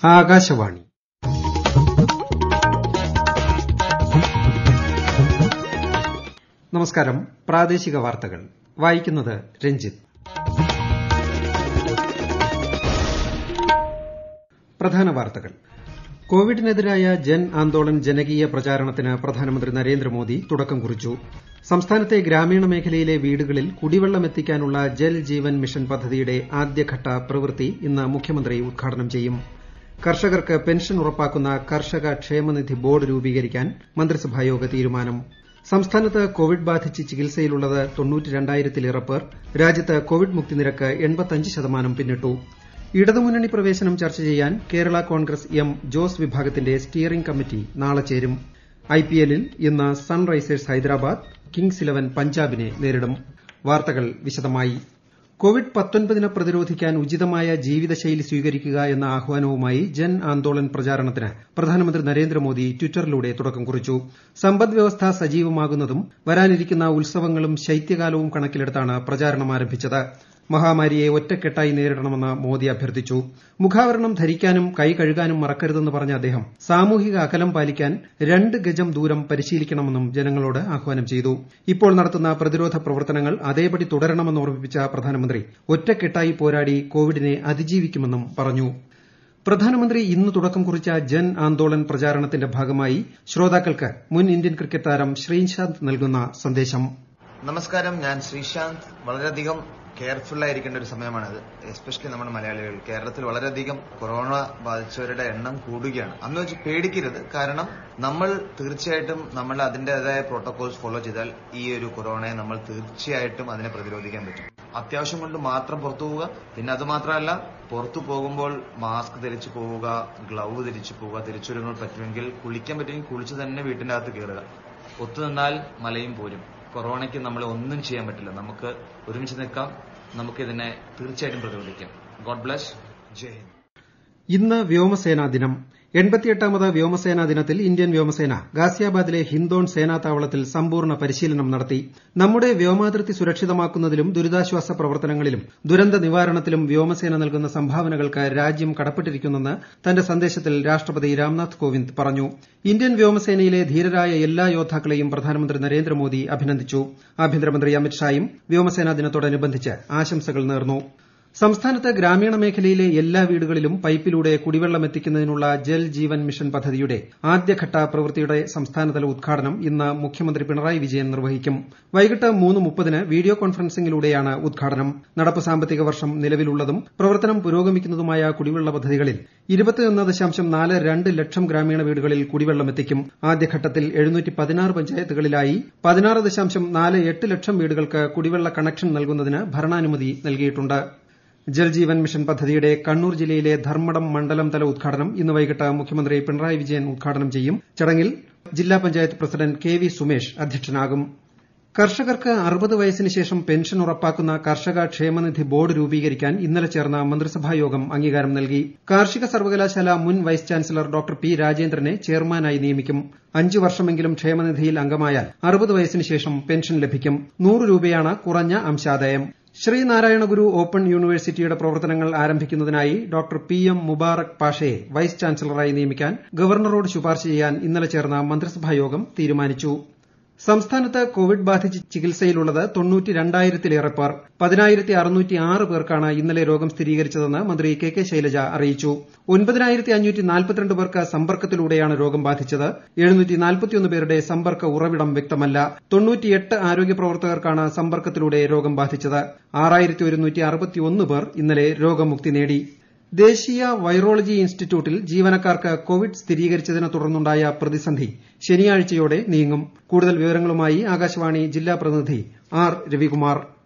ആകാശവാണി. നമസ്കാരം. പ്രാദേശിക വാർത്തകൾ വായിക്കുന്നത് രഞ്ജിത്ത്. പ്രധാന വാർത്തകൾ. കോവിഡിനെതിരായ ജൻ ആന്തോളൻ ജനകീയ പ്രചാരണത്തിന് പ്രധാനമന്ത്രി നരേന്ദ്രമോദി തുടക്കം കുറിച്ചു. സംസ്ഥാനത്തെ ഗ്രാമീണ മേഖലയിലെ വീടുകളിൽ കുടിവെള്ളം എത്തിക്കാനുള്ള ജൽ ജീവൻ മിഷൻ പദ്ധതിയുടെ ആദ്യഘട്ട പ്രവൃത്തി ഇന്ന് മുഖ്യമന്ത്രി ഉദ്ഘാടനം ചെയ്യും. കർഷകർക്ക് പെൻഷൻ ഉറപ്പാക്കുന്ന കർഷക ക്ഷേമനിധി ബോർഡ് രൂപീകരിക്കാൻ മന്ത്രിസഭായോഗ തീരുമാനം. സംസ്ഥാനത്ത് കോവിഡ് ബാധിച്ച് ചികിത്സയിലുള്ളത് 92,000-ലേറെ പേർ. രാജ്യത്ത് കോവിഡ് മുക്തി നിരക്ക് 85% പിന്നിട്ടു. ഇടതുമുന്നണി പ്രവേശനം ചർച്ച ചെയ്യാൻ കേരള കോൺഗ്രസ് എം ജോസ് വിഭാഗത്തിന്റെ സ്റ്റിയറിംഗ് കമ്മിറ്റി നാളെ ചേരും. ഐപിഎല്ലിൽ ഇന്ന് സൺറൈസേഴ്സ് ഹൈദരാബാദ് കിങ്സ് 11 പഞ്ചാബിനെ നേരിടും. വാർത്തകൾ വിശദമായി. കോവിഡ്-19 പ്രതിരോധിക്കാൻ ഉചിതമായ ജീവിതശൈലി സ്വീകരിക്കുക എന്ന ആഹ്വാനവുമായി ജൻ ആന്തോളൻ പ്രചാരണത്തിന് പ്രധാനമന്ത്രി നരേന്ദ്രമോദി ട്വിറ്ററിലൂടെ തുടക്കം കുറിച്ചു. സമ്പദ്വ്യവസ്ഥ സജീവമാകുന്നതും വരാനിരിക്കുന്ന ഉത്സവങ്ങളും ശൈത്യകാലവും കണക്കിലെടുത്താണ് പ്രചാരണം ആരംഭിച്ചത്. മഹാമാരിയെ ഒറ്റക്കെട്ടായി നേരിടണമെന്ന് മോദി അഭ്യർത്ഥിച്ചു. മുഖാവരണം ധരിക്കാനും കൈ കഴുകാനും മറക്കരുതെന്ന് പറഞ്ഞ അദ്ദേഹം സാമൂഹിക അകലം പാലിക്കാൻ 2 ഗജം ദൂരം പരിശീലിക്കണമെന്നും ജനങ്ങളോട് ആഹ്വാനം ചെയ്തു. ഇപ്പോൾ നടത്തുന്ന പ്രതിരോധ പ്രവർത്തനങ്ങൾ അതേപടി തുടരണമെന്ന് ഓർമ്മിപ്പിച്ച പ്രധാനമന്ത്രി ഒറ്റക്കെട്ടായി പോരാടി കോവിഡിനെ അതിജീവിക്കുമെന്നും പറഞ്ഞു. പ്രധാനമന്ത്രി ഇന്ന് തുടക്കം കുറിച്ച ജൻ ആന്തോളൻ പ്രചാരണത്തിന്റെ ഭാഗമായി ശ്രോതാക്കൾക്ക് മുൻ ഇന്ത്യൻ ക്രിക്കറ്റ് താരം ശ്രീശാന്ത് നൽകുന്ന സന്ദേശം. നമസ്കാരം, ഞാൻ ശ്രീശാന്ത്. വളരെയധികം കെയർഫുൾ ആയിരിക്കേണ്ട ഒരു സമയമാണിത്. എസ്പെഷ്യലി നമ്മുടെ മലയാളികൾ. കേരളത്തിൽ വളരെയധികം കൊറോണ ബാധിച്ചവരുടെ എണ്ണം കൂടുകയാണ്. അന്ന് വെച്ച് പേടിക്കരുത്. കാരണം നമ്മൾ തീർച്ചയായിട്ടും നമ്മൾ അതിന്റേതായ പ്രോട്ടോകോൾസ് ഫോളോ ചെയ്താൽ ഈ ഒരു കൊറോണയെ നമ്മൾ തീർച്ചയായിട്ടും അതിനെ പ്രതിരോധിക്കാൻ പറ്റും. അത്യാവശ്യം കൊണ്ട് മാത്രം പുറത്തു പോവുക. പിന്നെ അത് മാത്രമല്ല, പുറത്തു പോകുമ്പോൾ മാസ്ക് ധരിച്ചു പോവുക, ഗ്ലൗ ധരിച്ചു പോവുക. തിരിച്ചൊരുങ്ങൾ പറ്റുമെങ്കിൽ കുളിക്കാൻ പറ്റുമെങ്കിൽ കുളിച്ച് തന്നെ വീട്ടിന്റെ അകത്ത് കയറുക. ഒത്തുനിന്നാൽ മലയും പോരും. കൊറോണയ്ക്ക് നമ്മളെ ഒന്നും ചെയ്യാൻ പറ്റില്ല. നമുക്ക് ഒരുമിച്ച് നിൽക്കാം. നമുക്കിതിനെ തീർച്ചയായിട്ടും പ്രതിരോധിക്കാം. God bless. ജയ് ഹിന്ദ്. ഇന്ന് വ്യോമസേനാ ദിനം. 88ാമത് വ്യോമസേനാ ദിനത്തിൽ ഇന്ത്യൻ വ്യോമസേന ഗാസിയാബാദിലെ ഹിന്ദോൺ സേനാ താവളത്തിൽ സമ്പൂർണ്ണ പരിശീലനം നടത്തി. നമ്മുടെ വ്യോമാതിർത്തി സുരക്ഷിതമാക്കുന്നതിലും ദുരിതാശ്വാസ പ്രവർത്തനങ്ങളിലും ദുരന്ത നിവാരണത്തിലും വ്യോമസേന നൽകുന്ന സംഭാവനകൾക്ക് രാജ്യം കടപ്പെട്ടിരിക്കുന്നെന്ന് തന്റെ സന്ദേശത്തിൽ രാഷ്ട്രപതി രാംനാഥ് കോവിന്ദ് പറഞ്ഞു. ഇന്ത്യൻ വ്യോമസേനയിലെ ധീരരായ എല്ലാ യോദ്ധാക്കളെയും പ്രധാനമന്ത്രി നരേന്ദ്രമോദി അഭിനന്ദിച്ചു. ആഭ്യന്തരമന്ത്രി അമിത് ഷായും വ്യോമസേനാ ദിനത്തോടനുബന്ധിച്ച് ആശംസകൾ നേർന്നു. സംസ്ഥാനത്ത് ഗ്രാമീണ മേഖലയിലെ എല്ലാ വീടുകളിലും പൈപ്പിലൂടെ കുടിവെള്ളം എത്തിക്കുന്നതിനുള്ള ജൽ ജീവൻ മിഷൻ പദ്ധതിയുടെ ആദ്യഘട്ട പ്രവൃത്തിയുടെ സംസ്ഥാനതല ഉദ്ഘാടനം ഇന്ന് മുഖ്യമന്ത്രി പിണറായി വിജയൻ നിർവഹിക്കും. വൈകിട്ട് 3:30 വീഡിയോ കോൺഫറൻസിംഗിലൂടെയാണ് ഉദ്ഘാടനം. നടപ്പ് സാമ്പത്തിക വർഷം നിലവിലുള്ളതും പ്രവർത്തനം പുരോഗമിക്കുന്നതുമായ കുടിവെള്ള പദ്ധതികളിൽ 21.42 ലക്ഷം ഗ്രാമീണ വീടുകളിൽ കുടിവെള്ളം എത്തിക്കും. ആദ്യഘട്ടത്തിൽ 716 പഞ്ചായത്തുകളിലായി 16.48 ലക്ഷം വീടുകൾക്ക് കുടിവെള്ള കണക്ഷൻ നൽകുന്നതിന് ഭരണാനുമതി നൽകിയിട്ടുണ്ട്. ജൽജീവൻ മിഷൻ പദ്ധതിയുടെ കണ്ണൂർ ജില്ലയിലെ ധർമ്മടം മണ്ഡലം തല ഉദ്ഘാടനം ഇന്ന് വൈകിട്ട് മുഖ്യമന്ത്രി പിണറായി വിജയൻ ഉദ്ഘാടനം ചെയ്യും. ചടങ്ങിൽ ജില്ലാ panchayat president K V Sumesh അധ്യക്ഷനാകും. കർഷകർക്ക് 60 വയസ്സിന് ശേഷം പെൻഷൻ ഉറപ്പാക്കുന്ന കർഷക ക്ഷേമനിധി ബോർഡ് രൂപീകരിക്കാൻ ഇന്നലെ ചേർന്ന മന്ത്രിസഭായോഗം അംഗീകാരം നൽകി. കാർഷിക സർവകലാശാല മുൻ വൈസ് ചാൻസലർ ഡോക്ടർ പി രാജേന്ദ്രനെ ചെയർമാനായി നിയമിക്കും. 5 വർഷമെങ്കിലും ക്ഷേമനിധിയിൽ അംഗമായാൽ 60 വയസ്സിന് ശേഷം പെൻഷൻ ലഭിക്കും. 100 രൂപയാണ് കുറഞ്ഞ അംശാദായം. ശ്രീനാരായണ ഗുരു ഓപ്പൺ യൂണിവേഴ്സിറ്റിയുടെ പ്രവർത്തനങ്ങൾ ആരംഭിക്കുന്നതിനായി ഡോക്ടർ പി എം മുബാറക് പാഷയെ വൈസ് ചാൻസലറായി നിയമിക്കാൻ ഗവർണറോട് ശുപാർശ ചെയ്യാൻ ഇന്നലെ ചേർന്ന മന്ത്രിസഭായോഗം തീരുമാനിച്ചു. സംസ്ഥാനത്ത് കോവിഡ് ബാധിച്ച് ചികിത്സയിലുള്ളത് 92,000-ലേറെ പേർ. 10,606 പേർക്കാണ് ഇന്നലെ രോഗം സ്ഥിരീകരിച്ചതെന്ന് മന്ത്രി കെ കെ ശൈലജ അറിയിച്ചു. 9,542 പേർക്ക് സമ്പർക്കത്തിലൂടെയാണ് രോഗം ബാധിച്ചത്. 741 പേരുടെ സമ്പർക്ക ഉറവിടം വ്യക്തമല്ല. 98 ആരോഗ്യ പ്രവർത്തകർക്കാണ് സമ്പർക്കത്തിലൂടെ രോഗം ബാധിച്ചത്. 6,161 പേർ ഇന്നലെ രോഗമുക്തി നേടി. ദേശീയ വൈറോളജി ഇൻസ്റ്റിറ്റ്യൂട്ടിൽ ജീവനക്കാർക്ക് കോവിഡ് സ്ഥിരീകരിച്ചതിനെ തുടർന്നുണ്ടായ പ്രതിസന്ധി ശനിയാഴ്ചയോടെ നീങ്ങും. കൂടുതൽ വിവരങ്ങളുമായി ആകാശവാണി ജില്ലാ പ്രതിനിധി ആർ രവികുമാർ.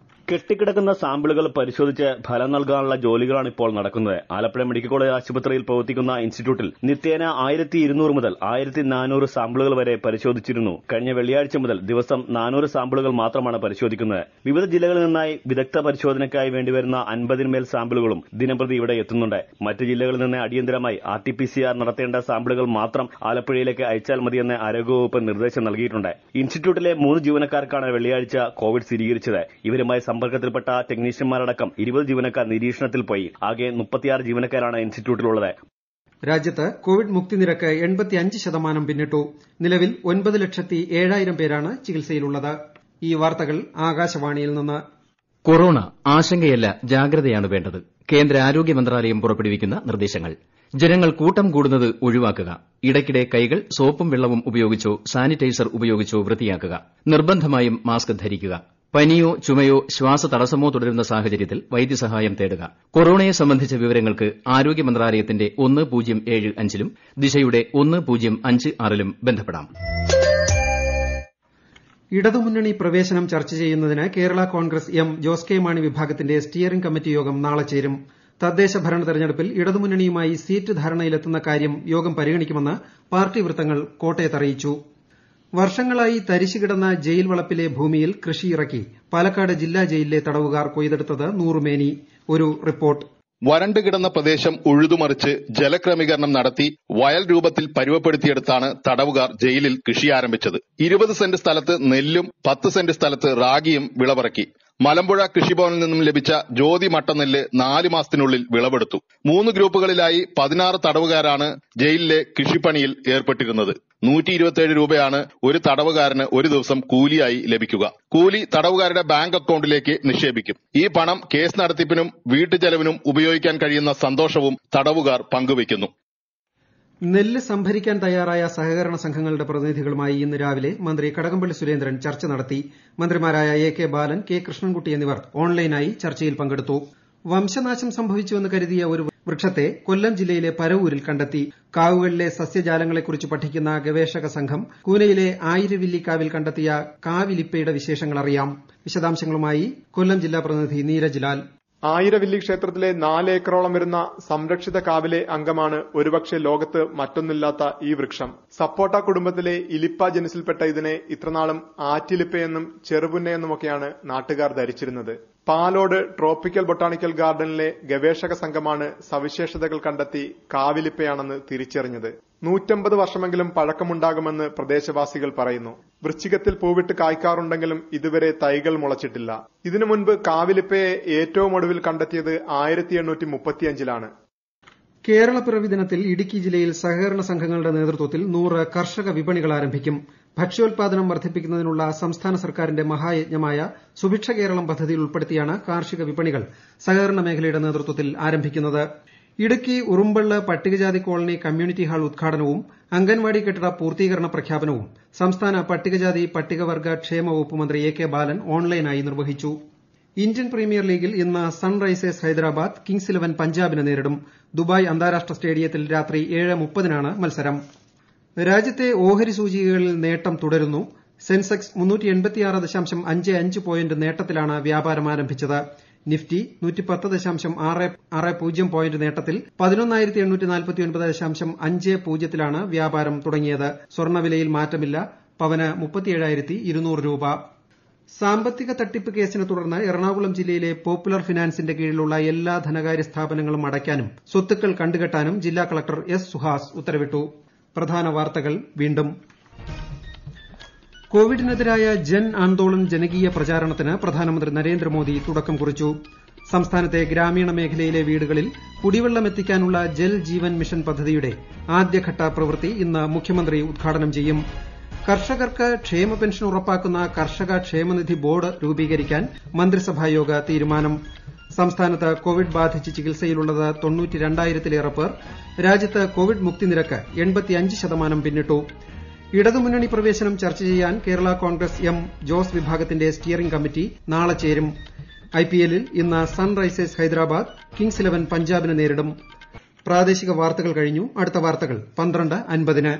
കെട്ടിക്കിടക്കുന്ന സാമ്പിളുകൾ പരിശോധിച്ച് ഫലം നൽകാനുള്ള ജോലികളാണ് ഇപ്പോൾ നടക്കുന്നത്. ആലപ്പുഴ മെഡിക്കൽ കോളേജ് ആശുപത്രിയിൽ പ്രവർത്തിക്കുന്ന ഇൻസ്റ്റിറ്റ്യൂട്ടിൽ നിത്യേന 1,200 മുതൽ 1,400 സാമ്പിളുകൾ വരെ പരിശോധിച്ചിരുന്നു. കഴിഞ്ഞ വെള്ളിയാഴ്ച മുതൽ ദിവസം 400 സാമ്പിളുകൾ മാത്രമാണ് പരിശോധിക്കുന്നത്. വിവിധ ജില്ലകളിൽ നിന്നായി വിദഗ്ധ പരിശോധനയ്ക്കായി വേണ്ടിവരുന്ന 50-മേൽ സാമ്പിളുകളും ദിനംപ്രതി ഇവിടെ എത്തുന്നുണ്ട്. മറ്റ് ജില്ലകളിൽ നിന്ന് അടിയന്തരമായി RT-PCR നടത്തേണ്ട സാമ്പിളുകൾ മാത്രം ആലപ്പുഴയിലേക്ക് അയച്ചാൽ മതിയെന്ന് ആരോഗ്യവകുപ്പ് നിർദ്ദേശം നൽകിയിട്ടുണ്ട്. ഇൻസ്റ്റിറ്റ്യൂട്ടിലെ 3 ജീവനക്കാർക്കാണ് വെള്ളിയാഴ്ച കോവിഡ് സ്ഥിരീകരിച്ചത്. ഇവരുമായി സമ്പർക്കത്തിൽപ്പെട്ട ടെക്നീഷ്യന്മാരടക്കം 20 ജീവനക്കാർ നിരീക്ഷണത്തിൽ പോയി. ആകെ 36 ജീവനക്കാരാണ് ഇൻസ്റ്റിറ്റ്യൂട്ടിലുള്ളത്. രാജ്യത്ത് കോവിഡ് മുക്തി നിരക്ക് 85% പിന്നിട്ടു. നിലവിൽ 9,07,000 പേരാണ് ചികിത്സയിലുള്ളത്. ഈ വാർത്തകൾ ആകാശവാണിയിൽ നിന്ന്. കൊറോണ ആശങ്കയല്ല, ജാഗ്രതയാണ് വേണ്ടത്. കേന്ദ്ര ആരോഗ്യ മന്ത്രാലയം പുറപ്പെടുവിക്കുന്ന നിർദ്ദേശങ്ങൾ. ജനങ്ങൾ കൂട്ടം കൂടുന്നത് ഒഴിവാക്കുക. ഇടയ്ക്കിടെ കൈകൾ സോപ്പും വെള്ളവും ഉപയോഗിച്ചോ സാനിറ്റൈസർ ഉപയോഗിച്ചോ വൃത്തിയാക്കുക. നിർബന്ധമായും മാസ്ക് ധരിക്കുക. പനിയോ ചുമയോ ശ്വാസതടസ്സമോ തുടരുന്ന സാഹചര്യത്തിൽ വൈദ്യസഹായം തേടുക. കൊറോണയെ സംബന്ധിച്ച വിവരങ്ങൾക്ക് ആരോഗ്യ മന്ത്രാലയത്തിന്റെ 1075 ലും ദിശയുടെ 1056 ലും ബന്ധപ്പെടാം. ഇടതുമുന്നണി പ്രവേശനം ചർച്ച ചെയ്യുന്നതിന് കേരള കോൺഗ്രസ് എം ജോസ് കെ മാണി വിഭാഗത്തിന്റെ സ്റ്റിയറിംഗ് കമ്മിറ്റി യോഗം നാളെ ചേരും. തദ്ദേശ ഭരണ തെരഞ്ഞെടുപ്പിൽ ഇടതുമുന്നണിയുമായി സീറ്റ് ധാരണയിലെത്തുന്ന കാര്യം യോഗം പരിഗണിക്കുമെന്ന് പാർട്ടി വൃത്തങ്ങൾ കോട്ടയത്ത് അറിയിച്ചു. വർഷങ്ങളായി തരിശുകിടന്ന ജയിൽ വളപ്പിലെ ഭൂമിയിൽ കൃഷിയിറക്കി പാലക്കാട് ജില്ലാ ജയിലിലെ തടവുകാർ കൊയ്തെടുത്തത് 100 മേനി. ഒരു റിപ്പോർട്ട്. വരണ്ടുകിടന്ന പ്രദേശം ഉഴുതുമറിച്ച് ജലക്രമീകരണം നടത്തി വയൽ രൂപത്തിൽ പരുവപ്പെടുത്തിയെടുത്താണ് തടവുകാർ ജയിലിൽ കൃഷി ആരംഭിച്ചത്. 20 സെന്റ് സ്ഥലത്ത് നെല്ലും 10 സെന്റ് സ്ഥലത്ത് റാഗിയും വിളവിറക്കി. മലമ്പുഴ കൃഷിഭവനിൽ നിന്നും ലഭിച്ച ജ്യോതി മട്ടനെല്ല് 4 മാസത്തിനുള്ളിൽ വിളവെടുത്തു. 3 ഗ്രൂപ്പുകളിലായി 16 തടവുകാരാണ് ജയിലിലെ കൃഷിപ്പണിയിൽ ഏർപ്പെട്ടിരുന്നത്. 127 രൂപയാണ് ഒരു തടവുകാരന് ഒരു ദിവസം കൂലിയായി ലഭിക്കുക. കൂലി തടവുകാരുടെ ബാങ്ക് അക്കൌണ്ടിലേക്ക് നിക്ഷേപിക്കും. ഈ പണം കേസ് നടത്തിപ്പിനും വീട്ടുചെലവിനും ഉപയോഗിക്കാൻ കഴിയുന്ന സന്തോഷവും തടവുകാർ പങ്കുവയ്ക്കുന്നു. നെല്ല് സംഭരിക്കാൻ തയ്യാറായ സഹകരണ സംഘങ്ങളുടെ പ്രതിനിധികളുമായി ഇന്ന് രാവിലെ മന്ത്രി കടകംപള്ളി സുരേന്ദ്രൻ ചർച്ച നടത്തി. മന്ത്രിമാരായ AK ബാലൻ, K കൃഷ്ണൻകുട്ടി എന്നിവർ ഓൺലൈനായി ചർച്ചയിൽ പങ്കെടുത്തു. വംശനാശം സംഭവിച്ചുവെന്ന് കരുതിയ ഒരു വൃക്ഷത്തെ കൊല്ലം ജില്ലയിലെ പരവൂരിൽ കണ്ടെത്തി. കാവുകളിലെ സസ്യജാലങ്ങളെക്കുറിച്ച് പഠിക്കുന്ന ഗവേഷക സംഘം കൂനയിലെ ആയിരവില്ലിക്കാവിൽ കണ്ടെത്തിയ കാവിലിപ്പയുടെ വിശേഷങ്ങൾ അറിയാം. വിശദാംശങ്ങളുമായി കൊല്ലം ജില്ലാ പ്രതിനിധി നീരജ് ലാൽ. ആയിരവില്ലി ക്ഷേത്രത്തിലെ 4 ഏക്കറോളം വരുന്ന സംരക്ഷിത കാവിലെ അംഗമാണ് ഒരുപക്ഷെ ലോകത്ത് മറ്റൊന്നില്ലാത്ത ഈ വൃക്ഷം. സപ്പോട്ട കുടുംബത്തിലെ ഇലിപ്പ ജനുസിൽപ്പെട്ട ഇതിനെ ഇത്രനാളും ആറ്റിലിപ്പയെന്നും ചെറുപുന്നയെന്നുമൊക്കെയാണ് നാട്ടുകാർ ധരിച്ചിരുന്നത്. പാലോട് ട്രോപ്പിക്കൽ ബൊട്ടാണിക്കൽ ഗാർഡനിലെ ഗവേഷക സംഘമാണ് സവിശേഷതകൾ കണ്ടെത്തി കാവിലിപ്പയാണെന്ന് തിരിച്ചറിഞ്ഞത്. 150 വർഷമെങ്കിലും പഴക്കമുണ്ടാകുമെന്ന് പ്രദേശവാസികൾ പറയുന്നു. വൃശ്ചികത്തിൽ പൂവിട്ട് കായ്ക്കാറുണ്ടെങ്കിലും ഇതുവരെ തൈകൾ മുളച്ചിട്ടില്ല. ഇതിനു മുൻപ് കാവിലിപ്പയെ ഏറ്റവും ഒടുവിൽ കണ്ടെത്തിയത് 1835-ലാണ്. കേരളപ്പിറവി ദിനത്തിൽ ഇടുക്കി ജില്ലയിൽ സഹകരണ സംഘങ്ങളുടെ നേതൃത്വത്തിൽ 100 കർഷക വിപണികൾ ആരംഭിക്കും. ഭക്ഷ്യോൽപാദനം വർദ്ധിപ്പിക്കുന്നതിനുള്ള സംസ്ഥാന സർക്കാരിന്റെ മഹായജ്ഞമായ സുഭിക്ഷ കേരളം പദ്ധതിയിൽ ഉൾപ്പെടുത്തിയാണ് കാർഷിക വിപണികൾ സഹകരണ മേഖലയുടെ നേതൃത്വത്തിൽ ആരംഭിക്കുന്നത്. ഇടുക്കി ഉറുമ്പള്ള് പട്ടികജാതി കോളനി കമ്മ്യൂണിറ്റി ഹാൾ ഉദ്ഘാടനവും അംഗൻവാടി കെട്ടിട പൂർത്തീകരണ പ്രഖ്യാപനവും സംസ്ഥാന പട്ടികജാതി പട്ടികവർഗ ക്ഷേമ വകുപ്പ് മന്ത്രി AK ബാലൻ ഓൺലൈനായി നിർവഹിച്ചു. ഇന്ത്യൻ പ്രീമിയർ ലീഗിൽ ഇന്ന് സൺറൈസേഴ്സ് ഹൈദരാബാദ് കിങ്സ് 11 പഞ്ചാബിനെ നേരിടും. ദുബായ് അന്താരാഷ്ട്ര സ്റ്റേഡിയത്തിൽ രാത്രി 7:30-നാണ് മത്സരം. രാജ്യത്തെ ഓഹരി സൂചികകളിൽ നേട്ടം തുടരുന്നു. സെൻസെക്സ് 386.55 പോയിന്റ് നേട്ടത്തിലാണ് വ്യാപാരം ആരംഭിച്ചത്. നിഫ്റ്റി 110.60 പോയിന്റ് നേട്ടത്തിൽ 11,849.50-ലാണ് വ്യാപാരം തുടങ്ങിയത്. സ്വർണ്ണവിലയിൽ മാറ്റമില്ല. പവന് 37,200 രൂപ. സാമ്പത്തിക തട്ടിപ്പ് കേസിനെ തുടർന്ന് എറണാകുളം ജില്ലയിലെ പോപ്പുലർ ഫിനാൻസിന്റെ കീഴിലുള്ള എല്ലാ ധനകാര്യ സ്ഥാപനങ്ങളും അടയ്ക്കാനും സ്വത്തുക്കൾ കണ്ടുകെട്ടാനും ജില്ലാ കളക്ടർ S. സുഹാസ് ഉത്തരവിട്ടു. പ്രധാന വാർത്തകൾ വീണ്ടും. കോവിഡിനെതിരായ ജൻ ആന്തോളൻ ജനകീയ പ്രചാരണത്തിന് പ്രധാനമന്ത്രി നരേന്ദ്രമോദി തുടക്കം കുറിച്ചു. സംസ്ഥാനത്തെ ഗ്രാമീണ മേഖലയിലെ വീടുകളിൽ കുടിവെള്ളം എത്തിക്കാനുള്ള ജൽ ജീവൻ മിഷൻ പദ്ധതിയുടെ ആദ്യഘട്ട പ്രവൃത്തി ഇന്ന് മുഖ്യമന്ത്രി ഉദ്ഘാടനം ചെയ്യും. കർഷകർക്ക് ക്ഷേമ പെൻഷൻ ഉറപ്പാക്കുന്ന കർഷക ക്ഷേമനിധി ബോർഡ് രൂപീകരിക്കാൻ മന്ത്രിസഭായോഗ തീരുമാനം. സംസ്ഥാനത്ത് കോവിഡ് ബാധിച്ച് ചികിത്സയിലുള്ളത് 92,000-ലേറെ പേർ. രാജ്യത്ത് കോവിഡ് മുക്തി നിരക്ക് 85% പിന്നിട്ടു. ഇടതുമുന്നണി പ്രവേശനം ചർച്ച ചെയ്യാൻ കേരള കോൺഗ്രസ് എം ജോസ് വിഭാഗത്തിന്റെ സ്റ്റിയറിംഗ് കമ്മിറ്റി നാളെ ചേരും. IPLൽ ഇന്ന് സൺറൈസേഴ്സ് ഹൈദരാബാദ് കിങ്സ് 11 പഞ്ചാബിനെ നേരിടും. പ്രാദേശിക വാർത്തകൾ കഴിഞ്ഞു. അടുത്ത വാർത്തകൾ 12:50-ന്.